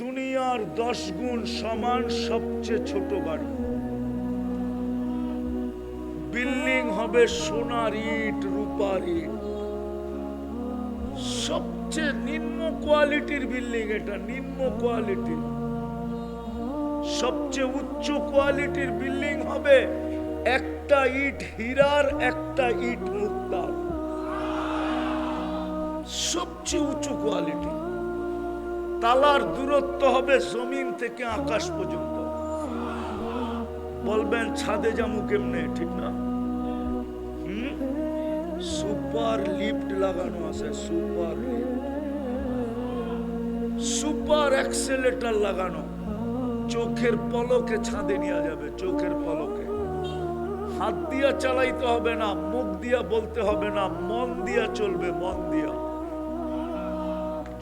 দুনিয়ার 10 গুণ সমান সবচেয়ে ছোট বাড়ি। বিল্ডিং হবে সোনার ইট, রূপার ইট, সবচেয়ে নিম্ন কোয়ালিটির বিল্ডিং এটা, নিম্ন কোয়ালিটি। সবচেয়ে উচ্চ কোয়ালিটির বিল্ডিং হবে একটা ইট হীরার, একটা ইট মুক্তার, সবচেয়ে উচ্চ কোয়ালিটি। তালার দূরত্ব হবে জমিন থেকে আকাশ পর্যন্ত। বলবেন ছাদে যাবো কেমনে, ঠিক না? সুপার লিফট লাগানো আছে, সুপার লিফট, সুপার অ্যাক্সেলেটর লাগানো। চোখের পলকে ছাদে নিয়ে যাবে, চোখের পলকে। হাত দিয়া চালাইতে হবে না, মুখ দিয়া বলতে হবে না, মন দিয়া চলবে, মন দিয়া।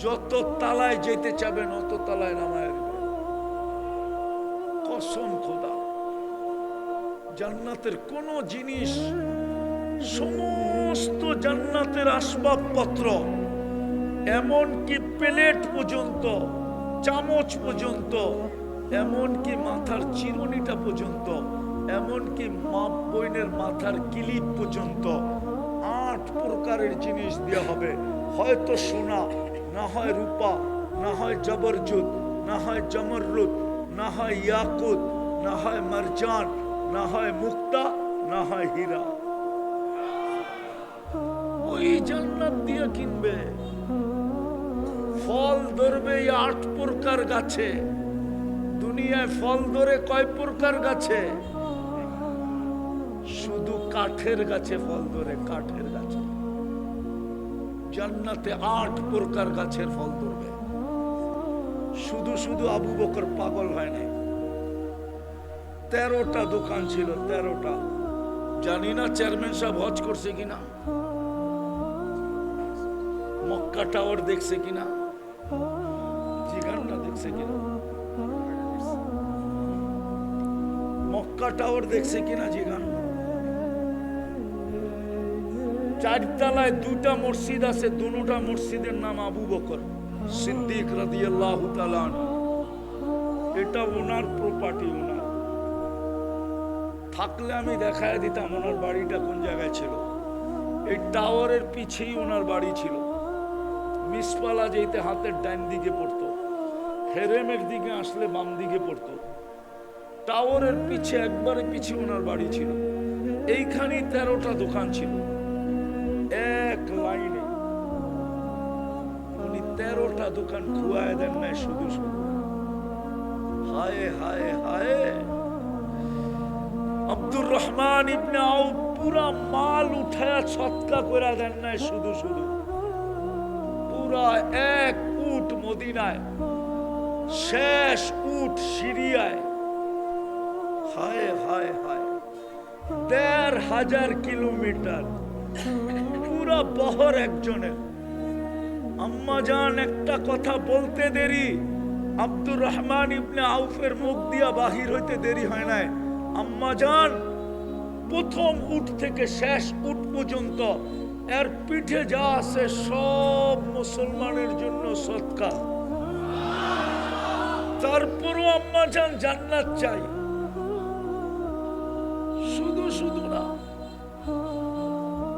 যত তালায় যেতে চাবেন অত তালায় নামায় দিবে। কসম খোদা, জান্নাতের কোন জিনিস, সমস্ত জান্নাতের আসবাবপত্র, এমনকি প্লেট পর্যন্ত, চামচ পর্যন্ত, এমনকি মাথার চিরুনিটা পর্যন্ত, এমনকি মা বোনের মাথার কিলিপ পর্যন্ত 8 প্রকারের জিনিস দেওয়া হবে। হয়তো সোনা, না হয় রূপা, না হয় জবরজুদ, না হয় জমররুদ, না হয় ইয়াকুত, না হয় মারজান, না হয় মুক্তা, না হয় হীরা। ওই জান্নাত দিয়ে কিনবে। ফল ধরবে 8 প্রকার গাছে। দুনিয়ায় ফল ধরে কয় প্রকার গাছে? শুধু কাঠের গাছে ফল ধরে, কাঠের গাছে। জান্নাতে 8 প্রকার গাছের ফল ধরবে। শুধু শুধু আবু বকর পাগল হয় নাই। 13টা দোকান ছিল, 13টা। জানি না চেয়ারম্যান সাহেব হজ করছে কিনা, মক্কা টাওয়ার দেখছে কিনা, জিগানটা দেখছে কিনা, মক্কা টাওয়ার দেখছে কিনা জিগান। 4 তলায় 2টা মসজিদ আছে, দুটোটা মসজিদের নাম আবু বকর সিদ্দিক রাদিয়াল্লাহু তাআলা আনহু। এটা ওনার প্রপার্টি, ওনার। থাকলে আমি দেখায় দিতাম ওনার বাড়িটা কোন জায়গায় ছিল। এই টাওয়ারের পিছেই ওনার বাড়ি ছিল। মিসপালা যেতে হাতের ডান দিকে পড়তো, হেরেমের দিকে আসলে বাম দিকে পড়তো। টাওয়ারের পিছে, একবারে পিছে ওনার বাড়ি ছিল। এইখানে 13টা দোকান ছিল, এক লাইনে। উনি 13টা দোকান খুয়ায় দেন নাই শুধু শুধু। হায় হায় হায়। আব্দুর রহমান ইবনে আউফ পুরা মাল উঠায়া সৎকা করে দেন নাই শুধু শুধু। পুরা 1 উট মদিনায়, শেষ উট সিরিয়ায়। হায় হায় হায়। 1500 কিলোমিটার পুরা বহর একজনের। আম্মাজান একটা কথা বলতে দেরি, আব্দুর রহমান ইবনে আউফের মুখ দিয়া বাহির হইতে দেরি হয় নাই। আম্মাজান প্রথম উট থেকে শেষ উট পর্যন্ত এর পিঠে যা আছে সব মুসলমানের জন্য সদকা। তারপরও আম্মাজান জান্নাত চাই, শুধু শুধু না।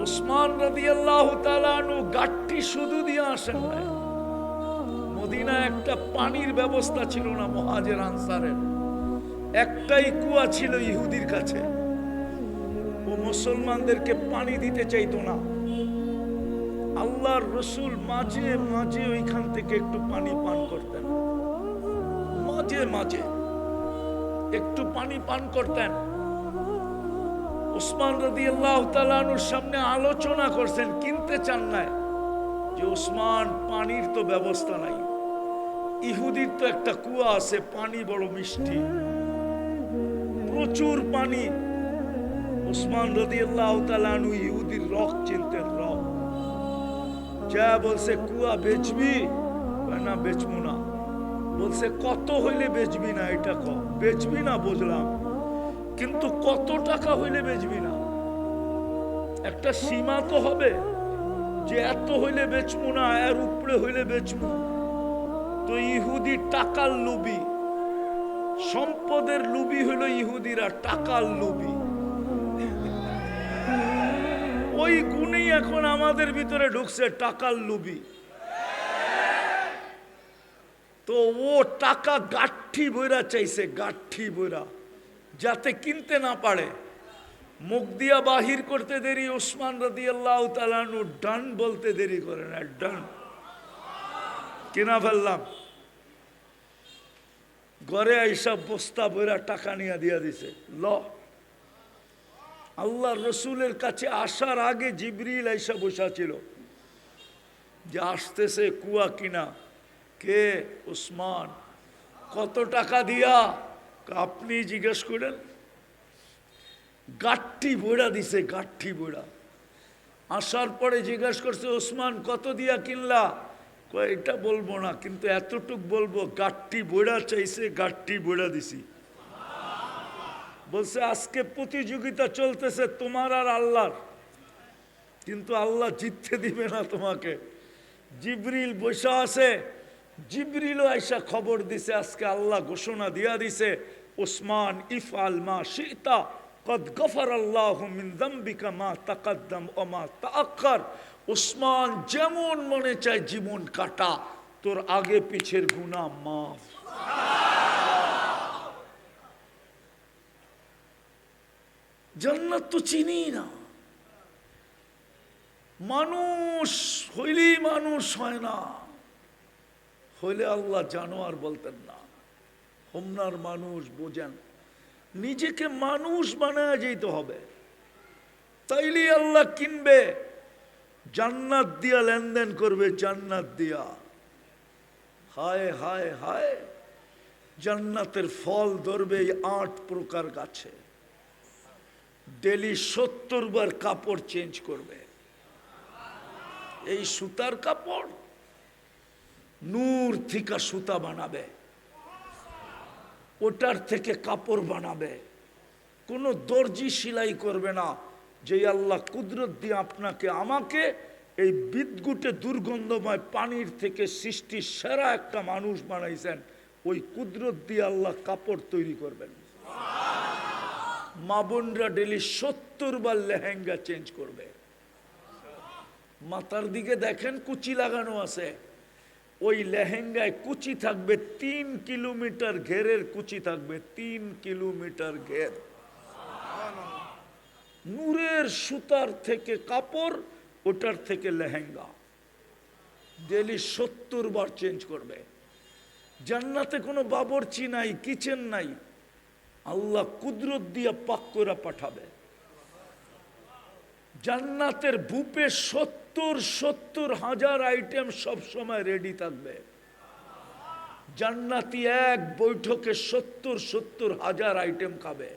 উসমান রাদিয়াল্লাহু তাআলা আনহু গাট্টি শুধু দিয়ে আসেন নাই। মদিনায় একটা পানির ব্যবস্থা ছিল না মুহাজির আনসারের। একটাই কুয়া ছিল ইহুদির কাছে। ও মুসলমানদেরকে পানি দিতে চাইতো না। আল্লাহর রাসূল মাঝে মাঝে ওইখান থেকে একটু পানি পান করতেন, মাঝে মাঝে একটু পানি পান করতেন। উসমান রাদিয়াল্লাহু তাআলা আনহুর সামনে আলোচনা করছেন, কিনতে চান নাই, যে উসমান পানির তো ব্যবস্থা নাই। ইহুদির তো একটা কুয়া আছে, পানি বড় মিষ্টি, প্রচুর পানি। উসমান রাদিয়াল্লাহু তাআলা আনহু ইহুদির রক চিনতেন, রক। যা বলছে কুয়া বেচবি? না বেচবো না। বলছে কত হইলে বেচবি না? এটা কম। বেচবি না বুঝলাম, কিন্তু কত টাকা হইলে বেচবি না? একটা সীমা তো হবে যে এত হইলে বেচবো না, এর উপরে হইলে বেচবো। তো ইহুদি টাকার লোভী, সম্পদের লোভী হলো ইহুদিরা, টাকার লোভী। ওই গুণেই এখন আমাদের ভিতরে ঢুকছে, টাকার লোভী। তো ও টাকা গাঠি বইরা চাইছে, গাঠি বইরা, যাতে কিনতে না পারে। মুখ দিয়া বাহির করতে দেরি, ওসমান রাদিয়াল্লাহু তাআলা আনহু ডান বলতে দেরি করে না, ডান কিনা ফেললাম। ঘরে আইসা বস্তা বইরা টাকা নিয়ে দিয়া দিছে। ল, আল্লাহ রসুলের কাছে আসার আগে জিবরিল আইসা বসা ছিল, যে আসতেছে কুয়া কিনা। কে? ওসমান। কত টাকা দিয়া? আপনি জিজ্ঞেস করেন। গাঠি বইড়া দিছে, গাঠি বইড়া। আসার পরে জিজ্ঞেস করছে, ওসমান কত দিয়া কিনলা? এটা বলবো না, কিন্তু এতটুক বলবো, গাঠি বইড়া চাইছে, গাঠি বইড়া দিছি। বলছে আজকে প্রতিযোগিতা চলতেছে তোমার আর আল্লাহর, কিন্তু আল্লাহ জিততে দিবে না তোমাকে। জিবরিল বসা আছে, জিবরিলও আইসা খবর দিছে, আজকে আল্লাহ ঘোষণা দিয়া দিছে, ওসমান ইফআল মা শিতা কদ গফারাল্লাহু মিন যামবিকা মা তাকাদ্দাম ওয়া মা তাআক্খার। ওসমান যেমন মনে চায় জীবন কাটা, তোর আগে পিছের গুনাহ মাফ। জান্নাত তো চিনি না। মানুষ হইলেই মানুষ হয় না, হইলে আল্লাহ জানোয়ার বলতেন না। হোমনার মানুষ বোঝেন, নিজেকে মানুষ বানায় যেতে হবে, তাইলেই আল্লাহ কিনবে। জান্নাত দিয়া লেনদেন করবে, জান্নাত দিয়া। হায় হায় হায়, জান্নাতের ফল ধরবে এই 8 প্রকার গাছে। ডেলি 70 বার কাপড় চেঞ্জ করবে। এই সুতার কাপড় নূর থেকে সুতা বানাবে, ওটার থেকে কাপড় বানাবে। কোনো দর্জি সেলাই করবে না। যে আল্লাহ কুদরত দিয়ে আপনাকে আমাকে এই বিদ্যুটে দুর্গন্ধময় পানির থেকে সৃষ্টি সেরা একটা মানুষ বানাইছেন, ওই কুদরত দিয়ে আল্লাহ কাপড় তৈরি করবেন। মা বোনরা ডেলি 70 বার লেহেঙ্গা চেঞ্জ করবে। মাথার দিকে দেখেন কুচি লাগানো আছে, ওই লেহেঙ্গায় কুচি থাকবে 3 কিলোমিটার ঘেরের কুচি থাকবে, 3 কিলোমিটার ঘের। নূরের সুতার থেকে কাপড়, ওটার থেকে লেহেঙ্গা। ডেলি 70 বার চেঞ্জ করবে। জান্নাতে কোনো বাবরচি নাই, কিচেন নাই, আল্লাহ কুদরত দিয়ে পাক করে পাঠাবে। জান্নাতের বুপে 70 হাজার আইটেম সব সময় রেডি থাকবে। জান্নাতি এক বৈঠকে 70 হাজার আইটেম খাবে।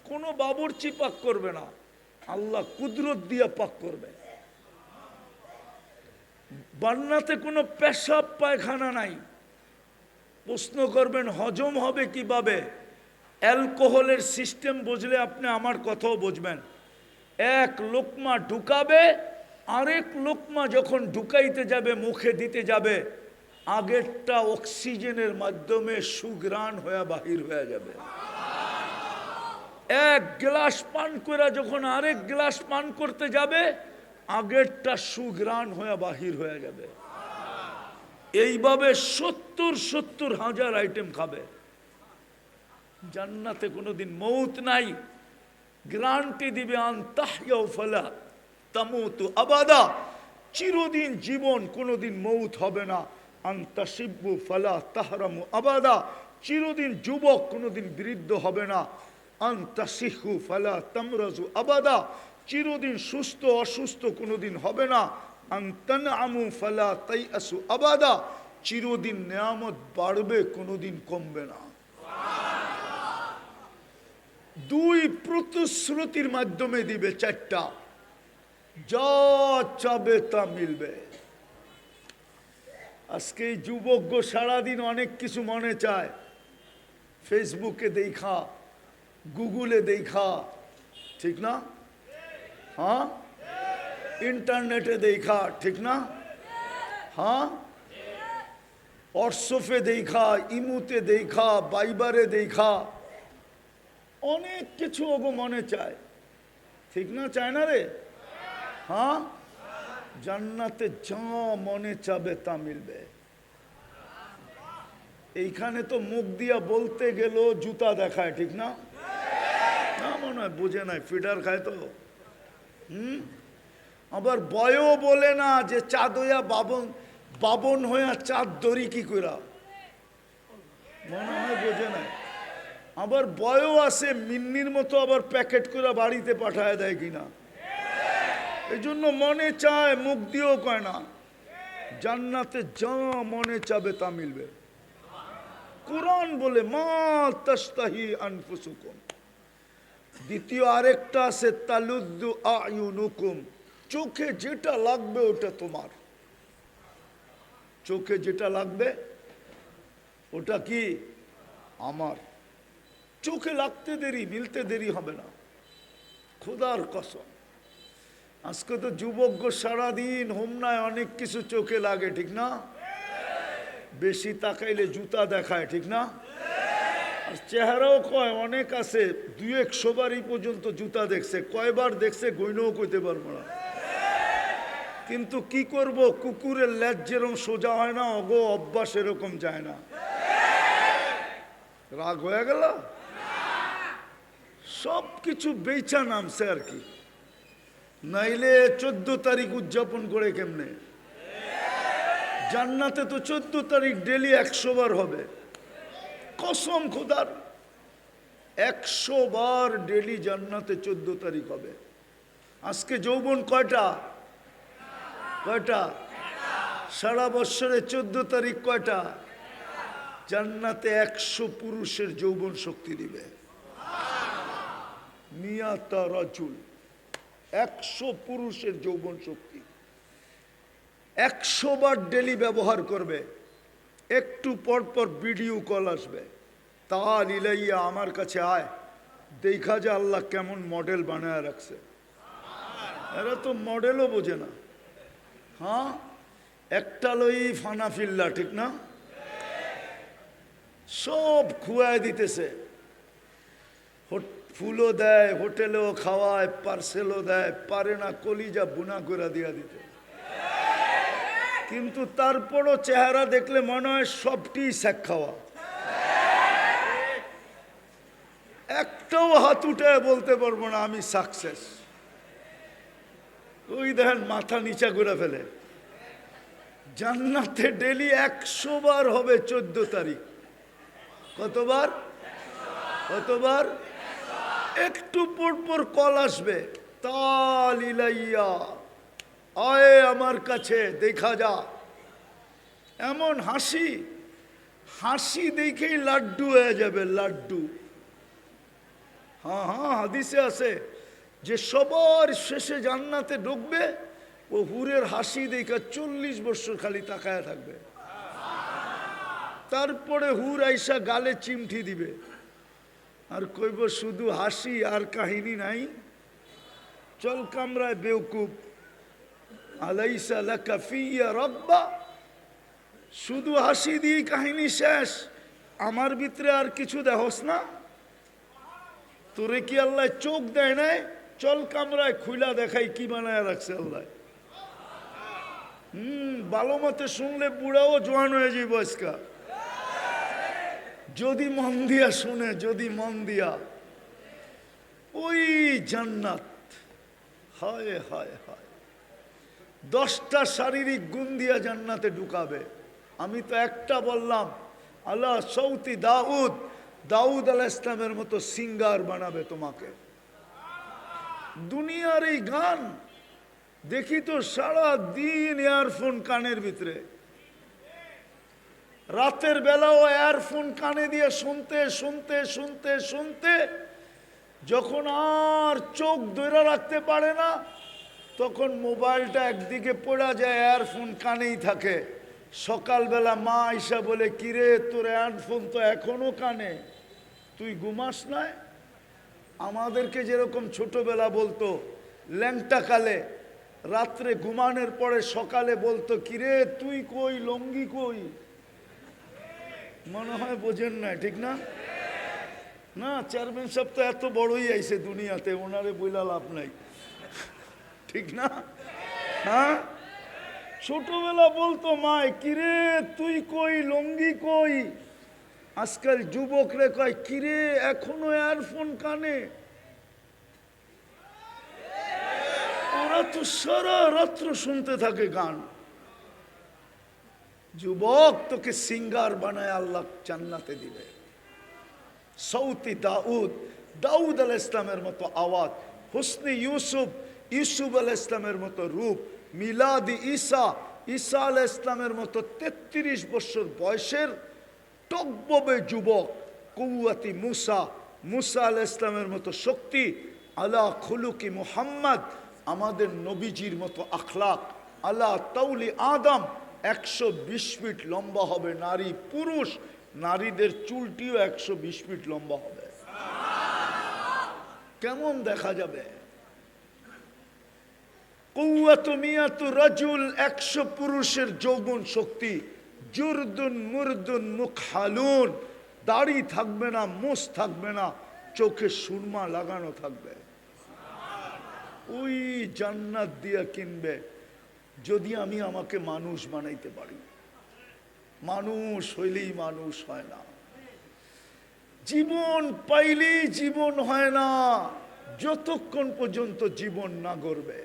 কোনো বাবরচি পাক করবে না, আল্লাহ কুদরত দিয়ে পাক করবে। জান্নাতে কোনো পেশাব পায়খানা নাই। প্রশ্ন করবেন হজম হবে কিভাবে? অ্যালকোহলের সিস্টেম বুঝলে আপনি আমার কথাও বুঝবেন। এক লোকমা ঢুকাবে, আরেক লোকমা যখন ঢুকাইতে যাবে, মুখে দিতে যাবে, আগেরটা অক্সিজেনের মাধ্যমে সুঘ্রাণ হয়ে বাহির হয়ে যাবে। এক গ্লাস পান করে যখন আরেক গ্লাস পান করতে যাবে, আগেরটা সুঘ্রাণ হয়ে বাহির হয়ে যাবে। এইভাবে 70 হাজার আইটেম খাবে। জান্নাতে কোনোদিন মৌত নাই। গ্যারান্টি দিবে আনতাহইয়া ফালা তামুতু আবাদা, চিরদিন জীবন, কোনোদিন মৌত হবে না। আনতাশিব্বু ফালা তাহরামু আবাদা, চিরদিন যুবক, কোনোদিন বৃদ্ধ হবে না। আনতাসিহু ফালা তামরাজু আবাদা, চিরদিন সুস্থ অসুস্থ কোনোদিন হবে না। আনতানআমু ফালা তাইআসু আবাদা, চিরদিন নেয়ামত বাড়বে, কোনোদিন কমবে না। 2 প্রতিশ্রুতির মাধ্যমে দিবে, 4টা। যা চাবে তা মিলবে। আজকে এই যুবক সারাদিন অনেক কিছু মনে চায়, ফেসবুকে দেখা, গুগলে দেখা, ঠিক না? হ্যাঁ, ইন্টারনেটে দেখা, ঠিক না? হ্যাঁ, হোয়াটসঅ্যাপে দেখা, ইমুতে দেখা, বাইবারে দেখা, অনেক কিছু ওগো মনে চায়, ঠিক না? চায় না রে? হ্যাঁ, জান্নাতে যা মনে চাবে তা মিলবে। এইখানে তো মুখ দিয়া বলতে গেল জুতা দেখায়, ঠিক না? না মনে হয় বোঝে নাই, ফিডার খায় তো। আবার বয়ও বলে না যে চাঁদ হইয়া বাবন হইয়া চাঁদ দড়ি কি কইরা, মনে হয় বোঝে নাই। আবার বয়ও আছে মিন্নির মতো, আবার প্যাকেট করে বাড়িতে পাঠায় দেয় কিনা। এই জন্য মনে চায়, মুখ দিয়েও কয় না। জান্নাতে যা মনে চাবে তা মিলবে। কুরআন বলে মা তাশতাহি আনফুসুকুম। দ্বিতীয় আরেকটা আছে তালুদ্দু আয়ুনুকুম, চোখে যেটা লাগবে ওটা তোমার। চোখে যেটা লাগবে ওটা কি আমার। চোখে লাগতে দেরি, মিলতে দেরি হবে না, খোদার কসম। আজকে তো যুবক সারাদিন হোমনায় অনেক কিছু চোখে লাগে, ঠিক না? বেশি তাকাইলে জুতা দেখায়, ঠিক না? আর চেহারাও কয় অনেক আছে 200 বারই পর্যন্ত জুতা দেখছে, কয়বার দেখছে গইনও কইতে পারবো না। কিন্তু কি করব, কুকুরের লেজ যেরকম সোজা হয় না, অগো অভ্যাস এরকম যায় না। রাগ হয়ে গেল? সব কিছু বেচা নামছে আর কি, নাইলে 14 তারিখ উদযাপন করে কেমনে? জান্নাতে তো 14 তারিখ ডেলি 100 বার হবে, কসম খোদার। 100 বার ডেলি জান্নাতে 14 তারিখ হবে। আজকে যৌবন কয়টা? কয়টা? সারা বৎসরে 14 তারিখ কয়টা? জান্নাতে 100 পুরুষের যৌবন শক্তি দিবে। মিয়াতা রাজুল, 100 পুরুষের যৌবন শক্তি 100 বার ডেলি ব্যবহার করবে। একটু পর পর ভিডিও কল আসবে, তাল ইলাইয়া আমার কাছে আয়, দেখা যে আল্লাহ কেমন মডেল বানায় রাখছে। এরা তো মডেলও বোঝে না। হ্যাঁ, একটা লই ফানাফিল্লা, ঠিক না? সব খুয়ায় দিতেছে, ফুলও দেয়, হোটেলেও খাওয়ায়, পার্সেলও দেয়, পারে না কলিজা বুনা করে দিয়া দিতে। কিন্তু তারপরও চেহারা দেখলে মনে হয় সবটি শেখ খাওয়া। একটাও হাত উঠায় বলতে পারবো না আমি সাকসেস। ওই দেখেন মাথা নিচা করে ফেলে। জান্নাতে ডেলি 100 বার হবে 14 তারিখ। কতবার? কতবার? একটু পর পর কল আসবে, তাল ইলাইয়া আয় আমার কাছে, দেখা যা। এমন হাসি, হাসি দেখেই লাড্ডু হয়ে যাবে, লাড্ডু। হ্যাঁ হ্যাঁ, হাদিসে আছে যে সবার শেষে জান্নাতে ঢুকবে, ও হুরের হাসি দেখা 40 বছর খালি তাকায় থাকবে। তারপরে হুর আইসা গালে চিমটি দিবে আর কইব শুধু হাসি আর কাহিনী নাই, চল কামরায় বেউকুব, আলাইসা লাকা ফিয়া রাব্বা। শুধু হাসি দিয়ে কাহিনী শেষ, আমার ভিতরে আর কিছু দেখোস না? তোরে কি আল্লাহ চোখ দেয় নাই? চল কামরায়, খুইলা দেখাই কি বানায় রাখছে আল্লাহ। ভালো মতে শুনলে বুড়াও জোয়ান হয়ে যাইব আজকা, যদি মন দিয়া শুনে, যদি মন দিয়া। ওই জান্নাত, হায় হায় হায়, 10টা শারীরিক গুণ দিয়া জান্নাতে ঢুকাবে। আমি তো একটা বললাম, আল্লাহ সৌতি দাউদ, দাউদ আলাইহিস ইসলামের মতো সিঙ্গার বানাবে তোমাকে। দুনিয়ার এই গান দেখি তো সারা দিন ইয়ারফোন কানের ভিতরে, রাতের বেলাও ইয়ারফোন কানে দিয়ে শুনতে শুনতে শুনতে শুনতে যখন আর চোখ ধরে রাখতে পারে না, তখন মোবাইলটা একদিকে পড়া যায়, ইয়ারফোন কানেই থাকে। সকালবেলা মা আইসা বলে, কিরে তোর ইয়ারফোন তো এখনো কানে, তুই ঘুমাস নাই? আমাদেরকে যেরকম ছোটবেলা বলতো ল্যাংটা কালে, রাত্রে ঘুমানোর পরে সকালে বলতো, কিরে তুই কই, লঙ্গি কই? মনে হয় বোঝেন না, ঠিক না? না, চেয়ারম্যান সাহেব তো এত বড়ই আইছে দুনিয়াতে, ওনারে বইলা লাভ নাই, ঠিক না? হ্যাঁ, ছোটবেলা বলতো মায়, কিরে তুই কই, লঙ্গি কই? আজকাল যুবকরে কয়, কিরে এখনো ইয়ারফোন কানে? ওরা তো সারা রাত্র শুনতে থাকে গান। যুবক, তোকে সিঙ্গার বানায় আল্লাহ জান্নাতে দিবে। সৌতি দাউদ, দাউদ আলাইহিস ইসলামের মতো আওয়াজ, হুসনি ইউসুফ, ইউসুফ আলাইহিস ইসলামের মতো রূপ, মিলাদি ঈসা, ঈসা আলাইহিস ইসলামের মতো 33 বছর বয়সের টকববে যুবক, কুওয়াতি মুসা, মুসা আলাইহিস ইসলামের মতো শক্তি, আলা খুলুকি মুহাম্মদ, আমাদের নবীজির মতো আখলাক, আলা তাউলি আদম, 120 ফিট লম্বা হবে নারী পুরুষ, নারীদের চুলটিও 120 ফিট লম্বা হবে। কেমন দেখা যাবে? কুওয়াতু মিয়াতু রাজুল, 100 পুরুষের যৌবন শক্তি, জুরদুন মুরদুন মুখহালুন, দাড়ি থাকবে না, মুছ থাকবে না, চোখে সুরমা লাগানো থাকবে। ওই জান্নাত দিয়া কিনবে যদি আমি আমাকে মানুষ বানাইতে পারি। মানুষ হইলেই মানুষ হয় না, জীবন পাইলেই জীবন হয় না, যতক্ষণ পর্যন্ত জীবন না গড়বে।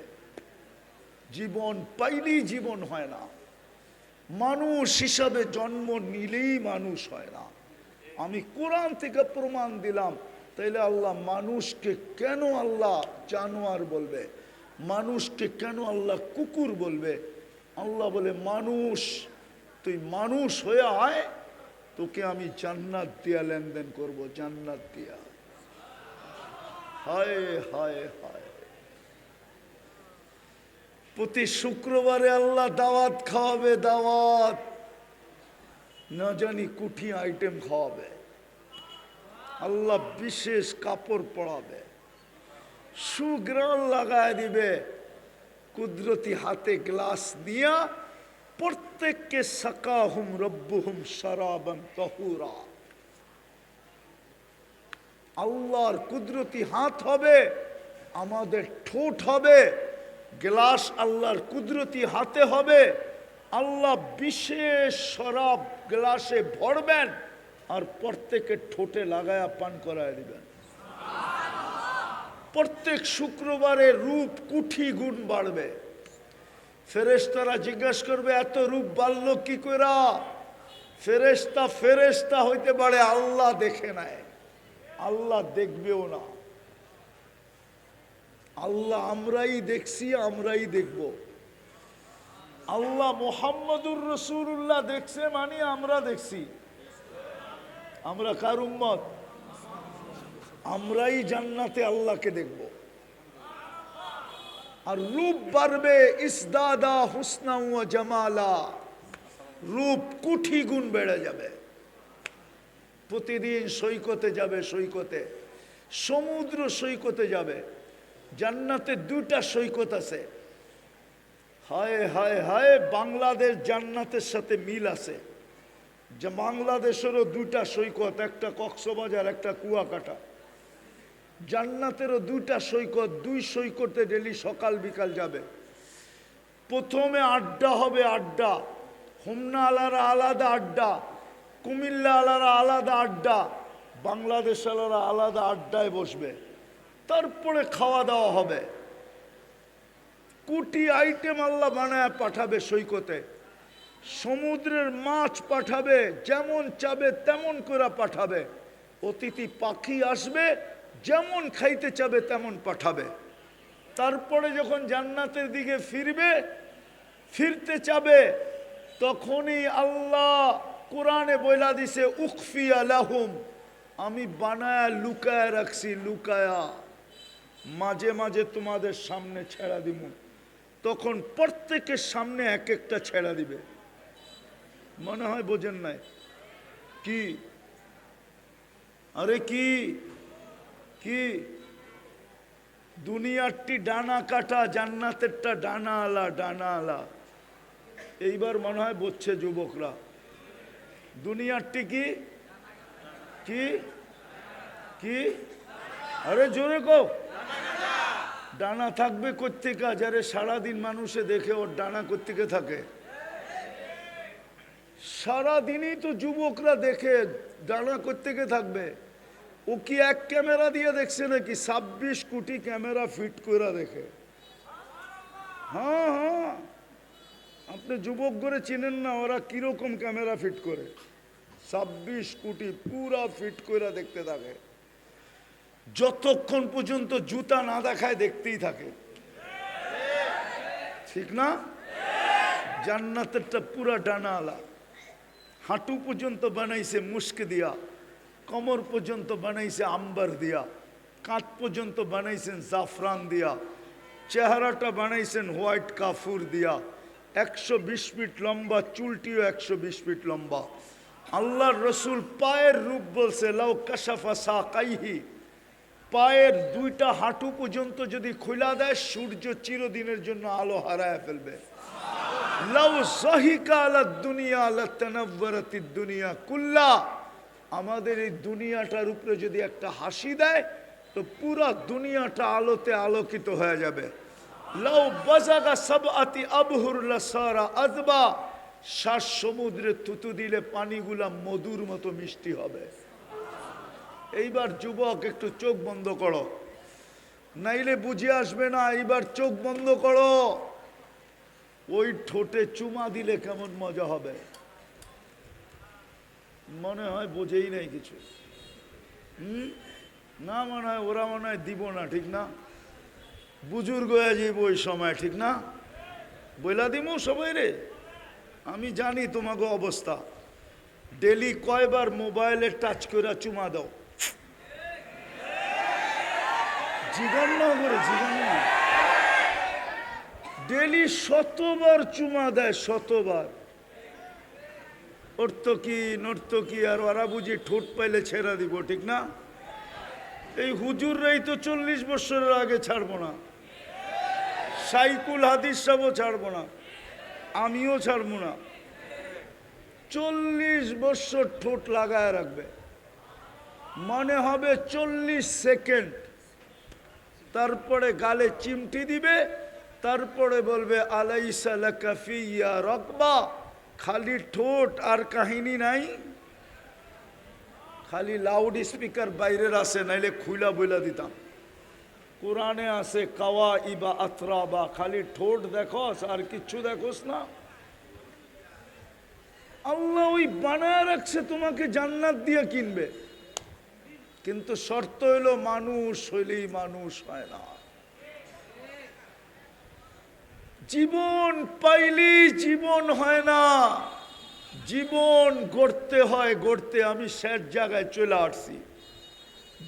জীবন পাইলেই জীবন হয় না, মানুষ হিসাবে জন্ম নিলেই মানুষ হয় না। আমি কোরআন থেকে প্রমাণ দিলাম। তাইলে আল্লাহ মানুষকে কেন আল্লাহ জানোয়ার বলবে? মানুষকে কেন আল্লাহ কুকুর বলবে? আল্লাহ বলে, মানুষ, তুই মানুষ হয়ে আয়, তোকে আমি জান্নাত দিয়া লেনদেন করব, জান্নাত দিয়া। হায় হায় হায়, প্রতি শুক্রবারে আল্লাহ দাওয়াত খাওয়াবে, দাওয়াত, না জানি কুঠি আইটেম খাওয়াবে। আল্লাহ বিশেষ কাপড় পরাবে, সুগ্রাণ লাগায় দিবে, কুদরতি হাতে গ্লাস দিয়া প্রত্যেককে সাকাহুম রব্বুহুম শারাবান তাহুরা। আল্লাহর কুদরতি হাত হবে, আমাদের ঠোঁট হবে, গ্লাস আল্লাহর কুদরতি হাতে হবে। আল্লাহ বিশেষ শরাব গ্লাসে ভরবেন আর প্রত্যেকের ঠোঁটে লাগায়া পান করায় দিবেন। প্রত্যেক শুক্রবারে রূপ কুঠি গুণ বাড়বে। ফেরেশতারা জিজ্ঞাসা করবে, এত রূপ বাড়ল কি কইরা? ফেরেশতা ফেরেশতা হইতে পারে, আল্লাহ দেখে নাই, আল্লাহ দেখবেও না। আল্লাহ আমরাই দেখছি, আমরাই দেখব। আল্লাহ মুহাম্মদুর রাসূলুল্লাহ দেখছে মানে আমরা দেখছি। আমরা কার উম্মত? আমরাই জান্নাতে আল্লাহকে দেখব। আর রূপ বাড়বে, ইসদাদা হুসনা ওয়া জামালা, রূপ কোটি গুণ বেড়ে যাবে। প্রতিদিন সৈকতে যাবে, সৈকতে, সমুদ্র সৈকতে যাবে। জান্নাতে 2টা সৈকত আছে। হায় হায় হায়, বাংলাদেশ জান্নাতের সাথে মিল আছে। যে বাংলাদেশেরও 2টা সৈকত, একটা কক্সবাজার, একটা কুয়াকাটা। জান্নাতেরও 2টা সৈকত, 2 সৈকতে ডেলি সকাল বিকাল যাবে। প্রথমে আড্ডা হবে, আড্ডা, হোমনা আলারা আলাদা আড্ডা, কুমিল্লা আলারা আলাদা আড্ডা, বাংলাদেশ আলারা আলাদা আড্ডায় বসবে। তারপরে খাওয়া দাওয়া হবে। কোটি আইটেম আল্লাহ বানায় পাঠাবে সৈকতে। সমুদ্রের মাছ পাঠাবে, যেমন চাবে তেমন করে পাঠাবে। অতিথি পাখি আসবে, যেমন খাইতে চাবে তেমন পাঠাবে। তারপরে যখন জান্নাতের দিকে ফিরতে চাবে, তখনই আল্লাহ কোরআনে বইলা দিছে, উখফিয়া লাহুম, আমি বানায়া লুকায়া রাখছি, লুকায়া, মাঝে মাঝে তোমাদের সামনে ছেড়া দিব। তখন প্রত্যেকের সামনে এক একটা ছেড়া দিবে। মনে হয় বোঝেন নাই কি? আরে কি কি দুনিয়ারটি ডানা কাটা, জান্নাতেরটা ডানা আলা, ডানা আলা। এইবার মনে হয় বুঝছে যুবকরা। দুনিয়ারটি কি কি কি? আরে জোরে কো। ডানা থাকবে কোত্থেকে? যারে সারাদিন মানুষে দেখে ওর ডানা কোত্থেকে থাকে? সারাদিনই তো যুবকরা দেখে, ডানা কোত্থেকে থাকবে? ও কি এক ক্যামেরা দিয়ে দেখছে নাকি? 26 কোটি ক্যামেরা ফিট করে দেখে। হ্যাঁ হ্যাঁ, আপনি যুবক করে চিনেন না ওরা কিরকম ক্যামেরা ফিট করে? 26 কোটি পুরা ফিট করে দেখতে থাকে, যতক্ষণ পর্যন্ত জুতা না দেখায় দেখতেই থাকে, ঠিক না? জান্নাতেরটা পুরা ডানা আলা। হাঁটু পর্যন্ত বানাইছে মুস্ক দিয়া, কমর পর্যন্ত বানাইছে আম্বার দিয়া, কাঁধ পর্যন্ত বানাইছেন জাফরান দিয়া, চেহারাটা বানাইছেন হোয়াইট কাফুর দিয়া, 120 ফিট লম্বা, চুলটিও 120 ফিট লম্বা। আল্লাহর রসুল পায়ের রূপ বলছে লাউ কাশাফা সাকাইহি, পায়ের দুইটা হাঁটু পর্যন্ত যদি খোলা দেয় সূর্য চিরদিনের জন্য আলো হারায় ফেলবে। লাউ যাহিকা আলা দুনিয়া লাতানাওয়ারাতিদ দুনিয়া কুল্লা, আমাদের এই দুনিয়াটার উপরে যদি একটা হাসি দেয় তো পুরা দুনিয়াটা আলোতে আলোকিত হয়ে যাবে। লাউ বাজাগা সাবআতি আবহুর লাসারা আযবা, 7 সমুদ্রে থুতু দিলে পানিগুলা মধুর মতো মিষ্টি হবে। এইবার যুবক একটু চোখ বন্ধ করো, নাইলে বুঝে আসবে না। এইবার চোখ বন্ধ করো, ওই ঠোঁটে চুমা দিলে কেমন মজা হবে? মনে হয় বোঝেই নাই কিছু। না মনে হয় ওরা মনে হয় দিব না, ঠিক না? বুজুর্গ হয়ে যাইব ওই সময়, ঠিক না? বইলা দিব সবাই রে। আমি জানি তোমাকে অবস্থা। ডেলি কয়বার মোবাইলে টাচ করে চুমা দাও? জিগান না করে, জিগান না। ডেলি 100বার চুমা দেয়, 100বার। অর্থকি নর্তকি আর ওরা বুঝি ঠোঁট পাইলে ছেড়া দিব, ঠিক না? এই হুজুররাই তো 40 বছরের আগে ছাড়বো না, সাইকুল হাদিস সাহেবও ছাড়বো না, আমিও ছাড়বো না। 40 বছর ঠোঁট লাগায় রাখবে, মনে হবে 40 সেকেন্ড। তারপরে গালে চিমটি দিবে, তারপরে বলবে আলাইসা লাকা ফিয়া রাকবা। খালি ঠোঁট আর কাহিনী নাই, খালি লাউড স্পিকার বাইরের আছে, নাইলে খুইলা বইলা দিতাম। কোরআনে আছে কাওয়া ইবা আতরাবা, খালি ঠোঁট দেখোস আর কিচ্ছু দেখোস না। আল্লাহ ওই বানায় রাখছে তোমাকে জান্নাত দিয়ে কিনবে, কিন্তু শর্ত হইলো মানুষ হইলেই মানুষ হয় না। জীবন পাইলেই জীবন হয় না, জীবন গড়তে হয়। গড়তে আমি শেষ জায়গায় চলে আসছি।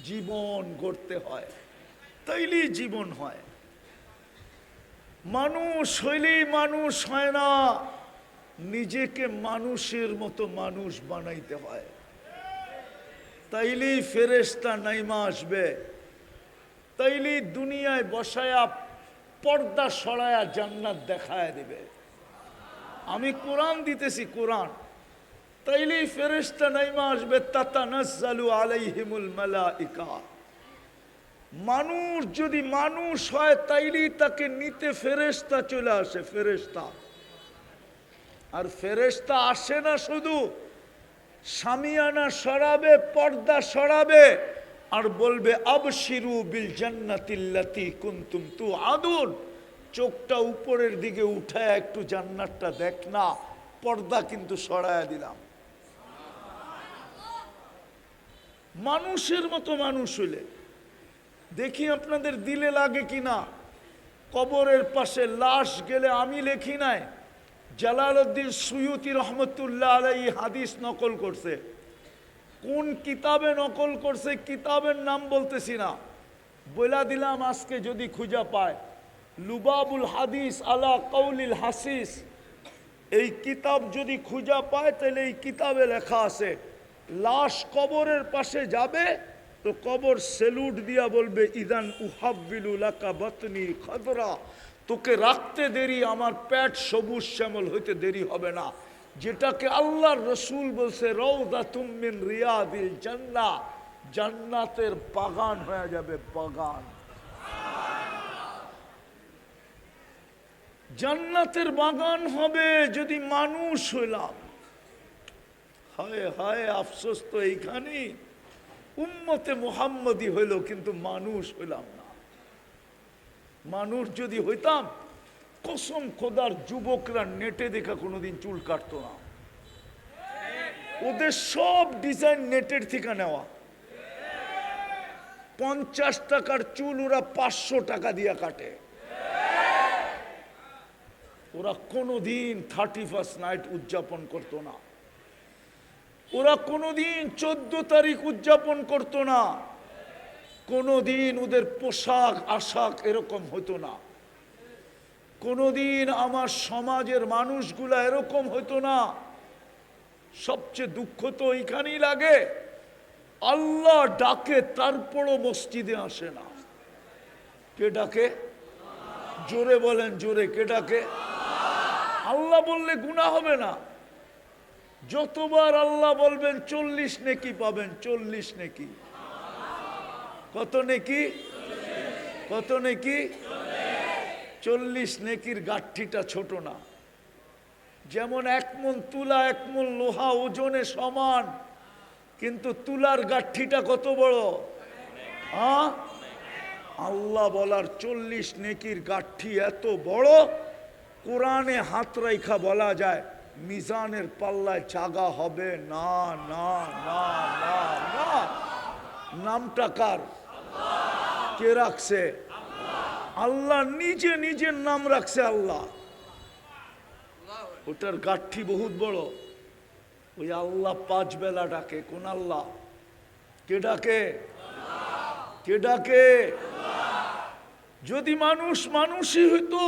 জীবন গড়তে হয়, তাইলেই জীবন হয়। মানুষ হইলেই মানুষ হয় না, নিজেকে মানুষের মতো মানুষ বানাইতে হয়, তাইলেই ফেরেশতা নাইমা আসবে, তাইলেই দুনিয়ায় বসায়া পর্দা সরায়া জান্নাত দেখায় দিবে। আমি কোরআন দিতেছি, কোরআন, তাইলেই ফেরেশতা নাইমা আসবে। তাতানাজ্জালু আলাইহিমুল মালাইকা। মানুষ যদি মানুষ হয় তাইলেই তাকে নিতে ফেরেশতা চলে আসে, ফেরেশতা। আর ফেরেশতা আসে না শুধু শামিয়ানা সরাবে, পর্দা সরাবে, আর বলবে আবশিরু বিল জান্নাতিল্লাতী কুনতুম তুআদুন। চোখটা উপরের দিকে উঠায় একটু জান্নাতটা দেখ না, পর্দা কিন্তু সরায়া দিলাম। মানুষের মতো মানুষ হইলে দেখি আপনাদের দিলে লাগে কিনা। কবরের পাশে লাশ গেলে আমি লেখি নাই, জালালউদ্দিন সুয়ুতি রহমতুল্লাহ আলাইহি হাদিস নকল করছে। কোন কিতাবে নকল করছে, কিতাবের নাম বলতেছি না, বইলা দিলাম আজকে যদি খুঁজা পায়। লুবাবুল হাদিস আলা কৌলিল হাসিস, এই কিতাব যদি খুঁজা পায় তাহলে এই কিতাবে লেখা আছে, লাশ কবরের পাশে যাবে তো কবর সেলুট দিয়া বলবে ইদান উহাব্বিলু লাকা বাতনি খাদরা, তোকে রাখতে দেরি, আমার পেট সবুজ শ্যামল হইতে দেরি হবে না। যেটাকে আল্লাহর রসুল বলছে রওযাতুম মিন রিয়াদিল জান্নাহ, জান্নাতের বাগান হয়ে যাবে, বাগান। জান্নাতের বাগান হবে যদি মানুষ হইলাম। হায় হায়, আফসোস তো এইখানে, উম্মতে মুহাম্মদী হইল কিন্তু মানুষ হইলাম না। মানুষ যদি হইতাম, কসম খোদার যুবকরা নেটে দেখা কোনোদিন চুল কাটতো না। ওদের সব ডিজাইন নেটের থেকে নেওয়া। 50 টাকার চুল ওরা 500 টাকা দিয়া কাটে। ওরা কোনোদিন 31st নাইট উদযাপন করতো না। ওরা কোনোদিন 14 তারিখ উদযাপন করতো না। কোনোদিন ওদের পোশাক আশাক এরকম হতো না। কোনোদিন আমার সমাজের মানুষগুলা এরকম হতো না। সবচেয়ে দুঃখ তো এইখানেই লাগে, আল্লাহ ডাকে তারপরও মসজিদে আসে না। কে ডাকে? জোরে বলেন, জোরে, কে ডাকে? আল্লাহ বললে গুনাহ হবে না। যতবার আল্লাহ বলবেন 40 নেকি পাবেন, 40 নেকি। কত নেকি? কত নেকি? 40 নেকির গাঠটিটা ছোট না। যেমন 1 মণ তুলা 1 মণ লোহা ওজনে সমান, কিন্তু তুলার গাঠটিটা কত বড়? হ্যাঁ, আল্লাহ বলার 40 নেকির গাঠটি এত বড়, কোরআনে হাত রাইখা বলা যায় মিজানের পাল্লায় জাগা হবে না, না, না, না, না। নামটা কার? কে রাখছে? আল্লাহ নিজে নিজের নাম রাখছে আল্লাহ। ওটার গাঠি বহুত বড়। ওই আল্লাহ 5 বেলা ডাকে। কোন আল্লাহ? কে ডাকে? কে ডাকে? যদি মানুষ মানুষই হইতো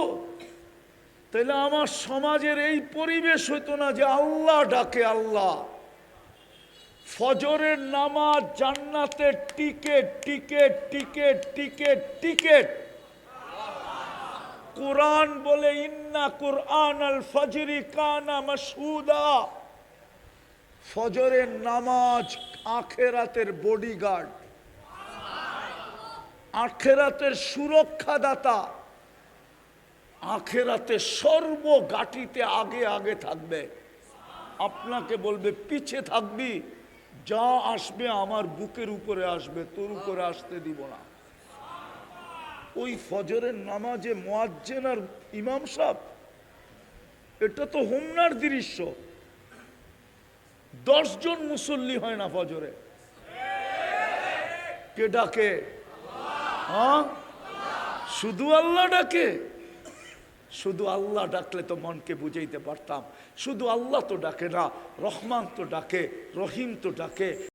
তাহলে আমার সমাজের এই পরিবেশ হইতো না যে আল্লাহ ডাকে। আল্লাহ ফজরের নামাজ জান্নাতের ticket, ticket, ticket, ticket, ticket. Quran বলে ইন্না কুরআন আল ফজরি কানা মাশহুদা। ফজরের নামাজ আখেরাতের বডিগার্ড, আখেরাতের সুরক্ষাদাতা, আখেরাতে সর্বগাটিতে আগে আগে থাকবে। আপনাকে বলবে পিছে থাকবি, যা আসবে আমার বুকের উপরে আসবে, তোর উপরে আসতে দিব না। ওই ফজরের নামাজে মুয়াজ্জিন আর ইমাম সাহেব, এটা তো হোমনার দৃশ্য। 10 জন মুসল্লি হয় না ফজরে। কে ডাকে? হ্যাঁ, শুধু আল্লাহ ডাকে। শুধু আল্লাহ ডাকলে তো মনকে বুঝাইতে পারতাম। শুধু আল্লাহ তো ডাকে না, রহমান তো ডাকে, রহিম তো ডাকে।